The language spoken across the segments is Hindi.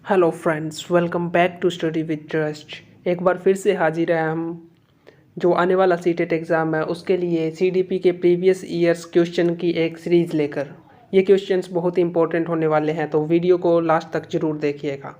Hello friends, welcome back to study with trust. एक बार फिर से हाजिर है हम जो आने वाला सीटेट एग्ज़ाम है उसके लिए सीडीपी के प्रीवियस ईयर्स क्वेश्चन की एक सीरीज़ लेकर। ये क्वेश्चंस बहुत ही इंपॉर्टेंट होने वाले हैं, तो वीडियो को लास्ट तक ज़रूर देखिएगा।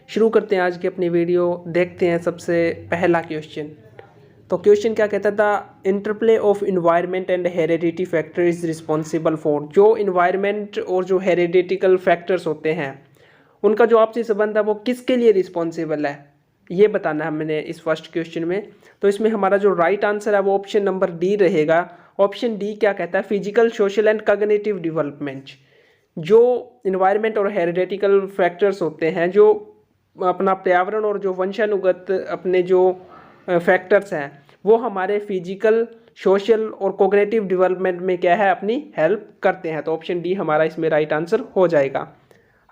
शुरू करते हैं आज की अपनी वीडियो। देखते हैं सबसे पहला क्वेश्चन। तो क्वेश्चन क्या कहता था? Interplay of environment and heredity factor is responsible for. जो इन्वायरमेंट और जो हेरिडिटिकल फैक्टर्स होते हैं उनका जो आपसी संबंध है वो किसके लिए रिस्पॉन्सिबल है, ये बताना है हमने इस फर्स्ट क्वेश्चन में। तो इसमें हमारा जो राइट आंसर है वो ऑप्शन नंबर डी रहेगा। ऑप्शन डी क्या कहता है? Physical, social and cognitive development. जो इन्वायरमेंट और हेरिडेटिकल फैक्टर्स होते हैं, जो अपना पर्यावरण और जो वंशानुगत अपने जो फैक्टर्स हैं वो हमारे फिजिकल, सोशल और कोग्निटिव डेवलपमेंट में क्या है, अपनी हेल्प करते हैं। तो ऑप्शन डी हमारा इसमें राइट आंसर हो जाएगा।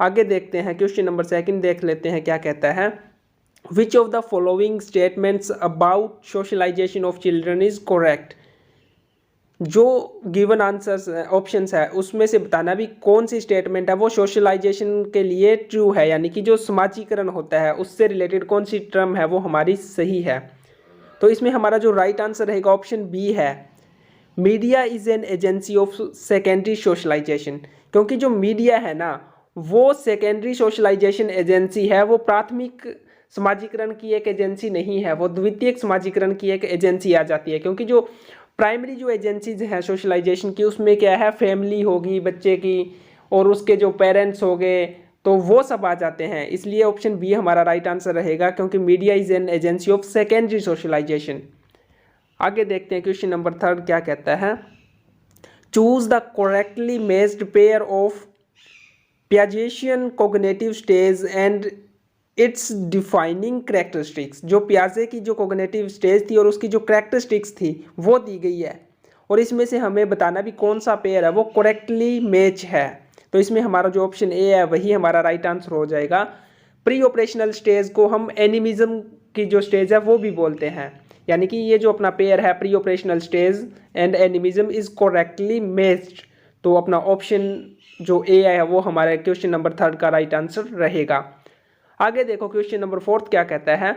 आगे देखते हैं क्वेश्चन नंबर सेकंड, देख लेते हैं क्या कहता है। Which of the following statements about socialisation of children is correct. जो गिवन आंसर्स ऑप्शंस है उसमें से बताना भी कौन सी स्टेटमेंट है वो सोशलाइजेशन के लिए ट्रू है, यानी कि जो समाजीकरण होता है उससे रिलेटेड कौन सी टर्म है वो हमारी सही है। तो इसमें हमारा जो राइट आंसर रहेगा ऑप्शन बी है। Media is an agency of secondary socialisation. क्योंकि जो मीडिया है ना वो सेकेंडरी सोशलाइजेशन एजेंसी है, वो प्राथमिक समाजीकरण की एक एजेंसी नहीं है, वो द्वितीयक समाजीकरण की एक एजेंसी आ जाती है। क्योंकि जो प्राइमरी जो एजेंसीज हैं सोशलाइजेशन की उसमें क्या है, फैमिली होगी बच्चे की और उसके जो पेरेंट्स हो गए, तो वो सब आ जाते हैं। इसलिए ऑप्शन बी हमारा राइट आंसर रहेगा, क्योंकि media is an agency of secondary socialization. आगे देखते हैं क्वेश्चन नंबर थर्ड क्या कहता है। Choose the correctly matched pair of Piagetian cognitive stage and its defining characteristics. जो पियाजे की जो कोग्निटिव स्टेज थी और उसकी जो करेक्टरिस्टिक्स थी वो दी गई है, और इसमें से हमें बताना भी कौन सा पेयर है वो करेक्टली मैच है। तो इसमें हमारा जो ऑप्शन ए है वही हमारा राइट आंसर हो जाएगा। प्री ऑपरेशनल स्टेज को हम एनिमिज्म की जो स्टेज है वो भी बोलते हैं, यानी कि ये जो अपना पेयर है pre operational stage and animism is correctly matched. तो अपना ऑप्शन जो ए है वो हमारे क्वेश्चन नंबर थर्ड का राइट आंसर रहेगा। आगे देखो क्वेश्चन नंबर फोर्थ क्या कहता है।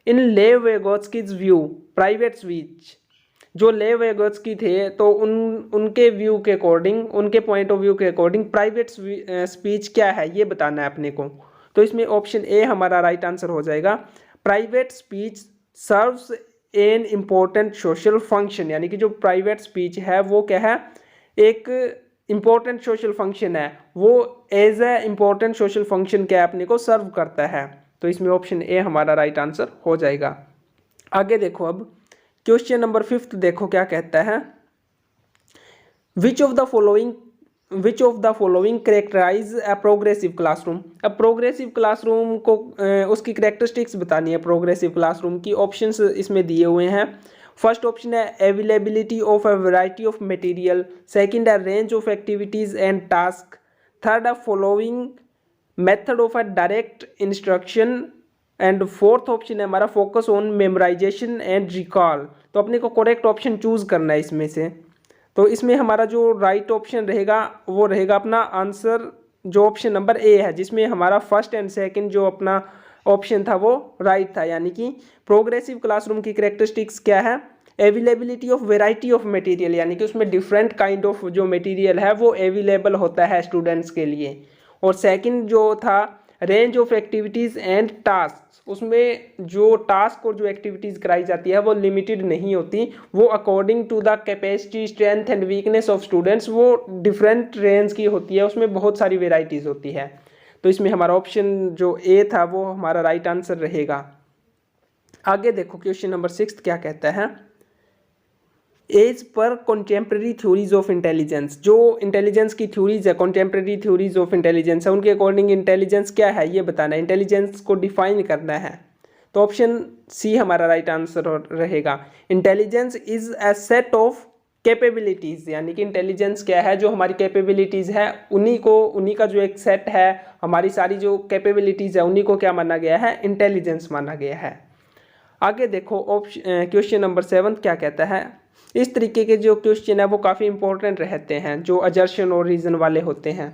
इन लेव वेगोत्स्कीज व्यू प्राइवेट स्पीच। जो लेव वेगोत्स्की थे तो उनके व्यू के अकॉर्डिंग, उनके पॉइंट ऑफ व्यू के अकॉर्डिंग प्राइवेट स्पीच क्या है ये बताना है अपने को। तो इसमें ऑप्शन ए हमारा राइट आंसर हो जाएगा। Private speech serves an important social function, यानी कि जो प्राइवेट स्पीच है वो क्या है, एक इम्पोर्टेंट सोशल फंक्शन है, वो as a important social function क्या अपने को सर्व करता है। तो इसमें ऑप्शन ए हमारा राइट आंसर हो जाएगा। आगे देखो अब क्वेश्चन नंबर फिफ्थ देखो क्या कहता है। Which of the following characterise a progressive classroom. अब प्रोग्रेसिव क्लासरूम को उसकी करेक्टरिस्टिक्स बतानी है प्रोग्रेसिव क्लासरूम की। ऑप्शंस इसमें दिए हुए हैं। फर्स्ट ऑप्शन है availability of a variety of material, second है range of activities and task, third है following method of a direct instruction, and fourth option है हमारा focus on memorization and recall. तो अपने को करेक्ट ऑप्शन चूज करना है इसमें से। तो इसमें हमारा जो राइट ऑप्शन रहेगा वो रहेगा अपना आंसर जो ऑप्शन नंबर ए है, जिसमें हमारा फर्स्ट एंड सेकंड जो अपना ऑप्शन था वो राइट था। यानी कि प्रोग्रेसिव क्लासरूम की करेक्टरिस्टिक्स क्या है, availability of variety of material, यानी कि उसमें डिफरेंट काइंड ऑफ जो मटेरियल है वो अवेलेबल होता है स्टूडेंट्स के लिए। और सेकंड जो था range of activities and task, उसमें जो टास्क और जो एक्टिविटीज़ कराई जाती है वो लिमिटेड नहीं होती, वो according to the capacity, strength and weakness of students वो डिफरेंट रेंज की होती है, उसमें बहुत सारी वेराइटीज़ होती है। तो इसमें हमारा ऑप्शन जो ए था वो हमारा राइट आंसर रहेगा। आगे देखो क्वेश्चन नंबर सिक्स क्या कहता है। एज पर कॉन्टेम्प्रेरी थ्योरीज ऑफ इंटेलिजेंस। जो इंटेलिजेंस की थ्योरीज है, कॉन्टेम्प्रेरी थ्योरीज ऑफ इंटेलिजेंस है, उनके अकॉर्डिंग इंटेलिजेंस क्या है ये बताना है, इंटेलिजेंस को डिफाइन करना है। तो ऑप्शन सी हमारा राइट आंसर रहेगा। Intelligence is a set of capabilities, यानी कि इंटेलिजेंस क्या है, जो हमारी कैपेबिलिटीज़ है उन्हीं का जो एक सेट है, हमारी सारी जो कैपेबिलिटीज़ है उन्हीं को क्या माना गया है, इंटेलिजेंस माना गया है। आगे देखो क्वेश्चन नंबर सेवन क्या कहता है। इस तरीके के जो क्वेश्चन है वो काफ़ी इंपॉर्टेंट रहते हैं, जो अजर्शन और रीज़न वाले होते हैं।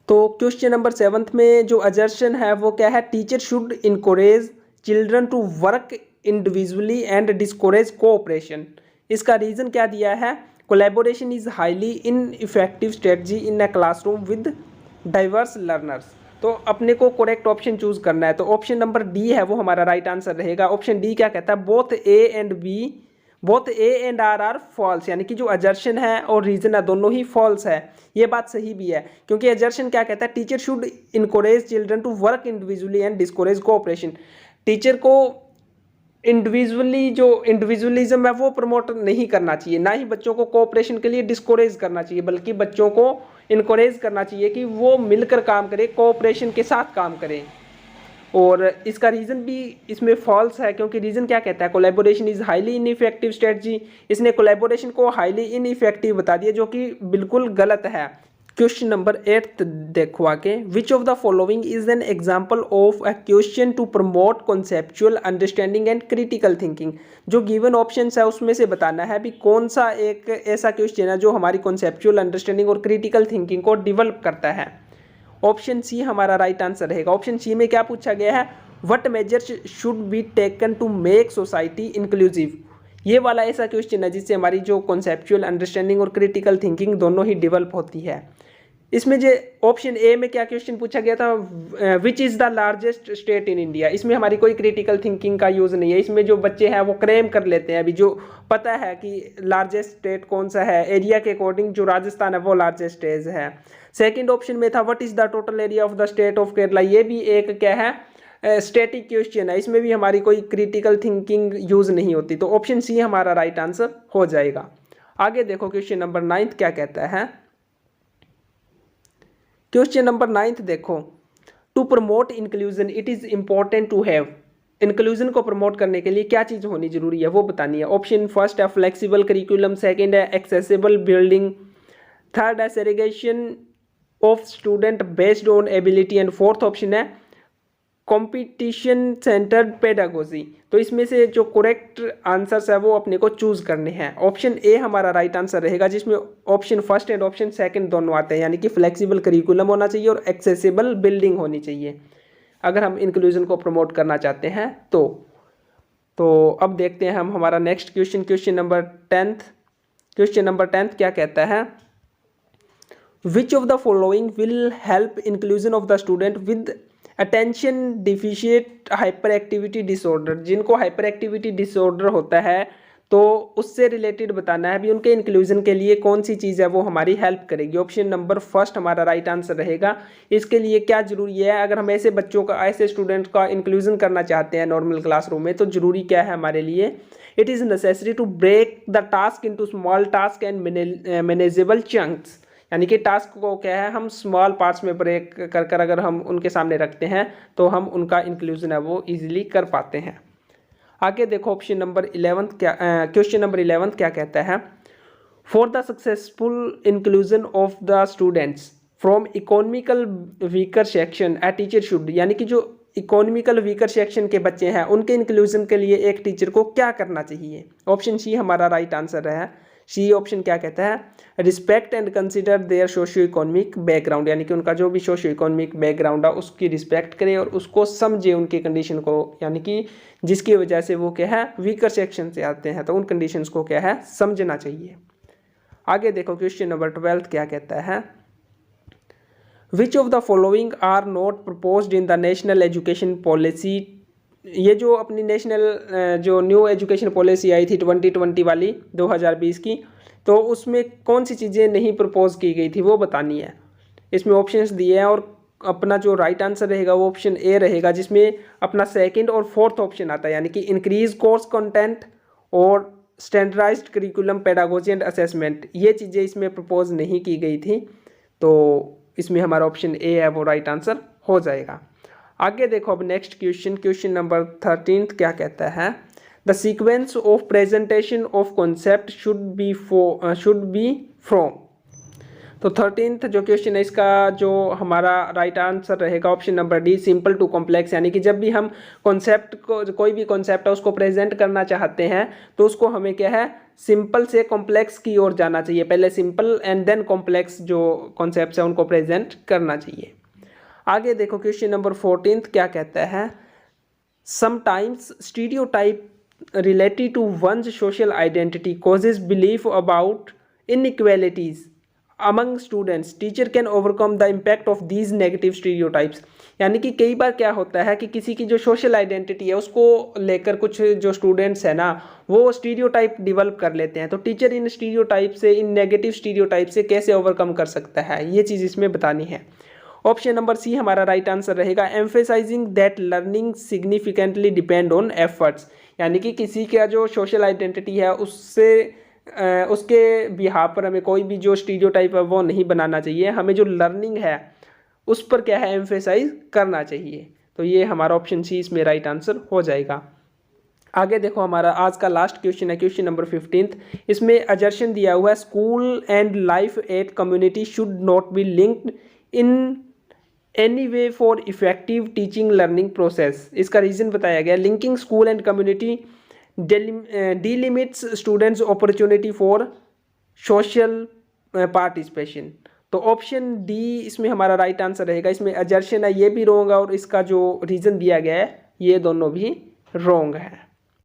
तो क्वेश्चन नंबर 7 में जो अजर्शन है वो क्या है, teacher should encourage children to work individually and discourage cooperation. इसका रीज़न क्या दिया है, collaboration is highly in effective strategy in a classroom with diverse learners. तो अपने को करेक्ट ऑप्शन चूज करना है, तो ऑप्शन नंबर डी है वो हमारा राइट आंसर रहेगा। ऑप्शन डी क्या कहता है, both A and R are false, यानी कि जो अजर्शन है और रीजन है दोनों ही फॉल्स है। ये बात सही भी है, क्योंकि अजर्शन क्या कहता है, teacher should encourage children to work individually and discourage cooperation. Teacher को इंडिविजुअली जो इंडिविजुअलिज्म है वो प्रमोट नहीं करना चाहिए, ना ही बच्चों को कोऑपरेशन के लिए डिस्कोरेज करना चाहिए, बल्कि बच्चों को इनकरेज करना चाहिए कि वो मिलकर काम करें, कोऑपरेशन के साथ काम करें। और इसका रीज़न भी इसमें फॉल्स है, क्योंकि रीज़न क्या कहता है, collaboration is highly ineffective strategy. इसने कोलैबोरेशन को हाईली इनइफेक्टिव बता दिया, जो कि बिल्कुल गलत है। क्वेश्चन नंबर 8 देखो आगे, which of the following is an example of a question to promote conceptual understanding and critical thinking. जो गिवन ऑप्शन है उसमें से बताना है भी कौन सा एक ऐसा क्वेश्चन है जो हमारी कॉन्सेप्चुअल अंडरस्टैंडिंग और क्रिटिकल थिंकिंग को डेवलप करता है। ऑप्शन सी हमारा राइट आंसर रहेगा। ऑप्शन सी में क्या पूछा गया है, what measures should be taken to make society inclusive. ये वाला ऐसा क्वेश्चन है जिससे हमारी जो कॉन्सेप्चुअल अंडरस्टैंडिंग और क्रिटिकल थिंकिंग दोनों ही डेवलप होती है। इसमें जो ऑप्शन ए में क्या क्वेश्चन पूछा गया था, which is the largest state in India. इसमें हमारी कोई क्रिटिकल थिंकिंग का यूज़ नहीं है। इसमें जो बच्चे हैं वो क्लेम कर लेते हैं, अभी जो पता है कि लार्जेस्ट स्टेट कौन सा है, एरिया के अकॉर्डिंग जो राजस्थान है वो लार्जेस्ट स्टेट है। सेकंड ऑप्शन में था what is the total area of the state of Kerala. ये भी एक क्या है, स्टैटिक क्वेश्चन है, इसमें भी हमारी कोई क्रिटिकल थिंकिंग यूज़ नहीं होती। तो ऑप्शन सी हमारा राइट आंसर हो जाएगा। आगे देखो क्वेश्चन नंबर 9 क्या कहता है। क्वेश्चन नंबर 9 देखो, to promote inclusion it is important to have. Inclusion को प्रमोट करने के लिए क्या चीज़ होनी जरूरी है वो बतानी है। ऑप्शन फर्स्ट है फ्लेक्सिबल करिकुलम, सेकंड है एक्सेसिबल बिल्डिंग, थर्ड है segregation of student based on ability and fourth option है कंपटीशन सेंटर्ड पेडागोजी। तो इसमें से जो करेक्ट आंसर्स है वो अपने को चूज करने हैं। ऑप्शन ए हमारा राइट आंसर रहेगा, जिसमें option first and option second दोनों आते हैं, यानी कि फ्लेक्सिबल करिकुलम होना चाहिए और एक्सेसिबल बिल्डिंग होनी चाहिए अगर हम इंक्लूजन को प्रमोट करना चाहते हैं। तो अब देखते हैं हम हमारा next question, question number 10। Question number 10 क्या कहता है, which of the following will help inclusion of the student with attention deficit hyper activity disorder. जिनको हाइपर एक्टिविटी डिसऑर्डर होता है तो उससे रिलेटेड बताना है भी उनके इंक्लूजन के लिए कौन सी चीज़ है वो हमारी हेल्प करेगी। ऑप्शन नंबर फर्स्ट हमारा राइट आंसर रहेगा। इसके लिए क्या जरूरी है, अगर हम ऐसे बच्चों का, ऐसे स्टूडेंट का इंक्लूजन करना चाहते हैं नॉर्मल क्लासरूम में, तो जरूरी क्या है हमारे लिए, it is necessary to break the task into small task and manageable chunks. यानी कि टास्क को क्या है, हम स्मॉल पार्ट्स में ब्रेक कर कर अगर हम उनके सामने रखते हैं तो हम उनका इंक्लूजन है वो इजीली कर पाते हैं। आगे देखो ऑप्शन नंबर 11 क्या, क्वेश्चन नंबर 11 क्या कहता है, for the successful inclusion of the students from economical weaker section a teacher should. यानी कि जो इकोनॉमिकल वीकर सेक्शन के बच्चे हैं उनके इंक्लूजन के लिए एक टीचर को क्या करना चाहिए। ऑप्शन सी हमारा राइट आंसर है। सी ऑप्शन क्या कहता है, respect and consider their socio economic background. यानी कि उनका जो भी सोशियो इकोनॉमिक बैकग्राउंड है उसकी रिस्पेक्ट करे और उसको समझे, उनकी कंडीशन को, यानी कि जिसकी वजह से वो क्या है वीकर सेक्शन से आते हैं, तो उन कंडीशंस को क्या है समझना चाहिए। आगे देखो क्वेश्चन नंबर 12 क्या कहता है, which of the following are not proposed in the national education policy. ये जो अपनी नेशनल जो न्यू एजुकेशन पॉलिसी आई थी 2020 वाली 2020 की, तो उसमें कौन सी चीज़ें नहीं प्रपोज की गई थी वो बतानी है। इसमें ऑप्शंस दिए हैं और अपना जो राइट आंसर रहेगा वो ऑप्शन ए रहेगा, जिसमें अपना सेकंड और फोर्थ ऑप्शन आता है, यानी कि इंक्रीज कोर्स कंटेंट और standardized curriculum, pedagogy and assessment. ये चीज़ें इसमें प्रपोज नहीं की गई थी, तो इसमें हमारा ऑप्शन ए है वो राइट आंसर हो जाएगा। आगे देखो अब नेक्स्ट क्वेश्चन, क्वेश्चन नंबर 13 क्या कहता है, the sequence of presentation of concept should be from. तो 13th जो क्वेश्चन है इसका जो हमारा राइट आंसर रहेगा option number D, simple to complex. यानी कि जब भी हम कॉन्सेप्ट को, कोई भी कॉन्सेप्ट है उसको प्रेजेंट करना चाहते हैं तो उसको हमें क्या है, सिंपल से कॉम्प्लेक्स की ओर जाना चाहिए। पहले सिंपल एंड देन कॉम्प्लेक्स जो कॉन्सेप्ट है उनको प्रेजेंट करना चाहिए। आगे देखो क्वेश्चन नंबर 14th क्या कहता है, sometimes stereotype related to one's social identity causes belief about inequalities among students. Teacher can overcome the impact of these negative stereotypes. यानी कि कई बार क्या होता है कि किसी की जो सोशल आइडेंटिटी है उसको लेकर कुछ जो स्टूडेंट्स है ना वो स्टीरियोटाइप डिवेल्प कर लेते हैं। तो टीचर इन स्टीरियोटाइप से, इन नेगेटिव स्टीरियोटाइप से कैसे ओवरकम कर सकता है, ये चीज़ इसमें बतानी है। ऑप्शन नंबर सी हमारा राइट आंसर रहेगा, emphasizing that learning significantly depend on efforts. यानी कि किसी का जो सोशल आइडेंटिटी है उससे उसके बिहाफ पर हमें कोई भी जो स्टीरियोटाइप है वो नहीं बनाना चाहिए। हमें जो लर्निंग है उस पर क्या है, एम्फेसाइज करना चाहिए। तो ये हमारा ऑप्शन सी इसमें राइट आंसर हो जाएगा। आगे देखो हमारा आज का लास्ट क्वेश्चन है, क्वेश्चन नंबर 15th। इसमें अजर्शन दिया हुआ है, school and life at community should not be linked in any way for effective teaching learning process. इसका रीज़न बताया गया, linking school and community delimits students opportunity for social participation. तो ऑप्शन डी इसमें हमारा राइट आंसर रहेगा। इसमें अजर्शन है ये भी रॉन्ग है और इसका जो रीज़न दिया गया है ये दोनों भी रॉन्ग है।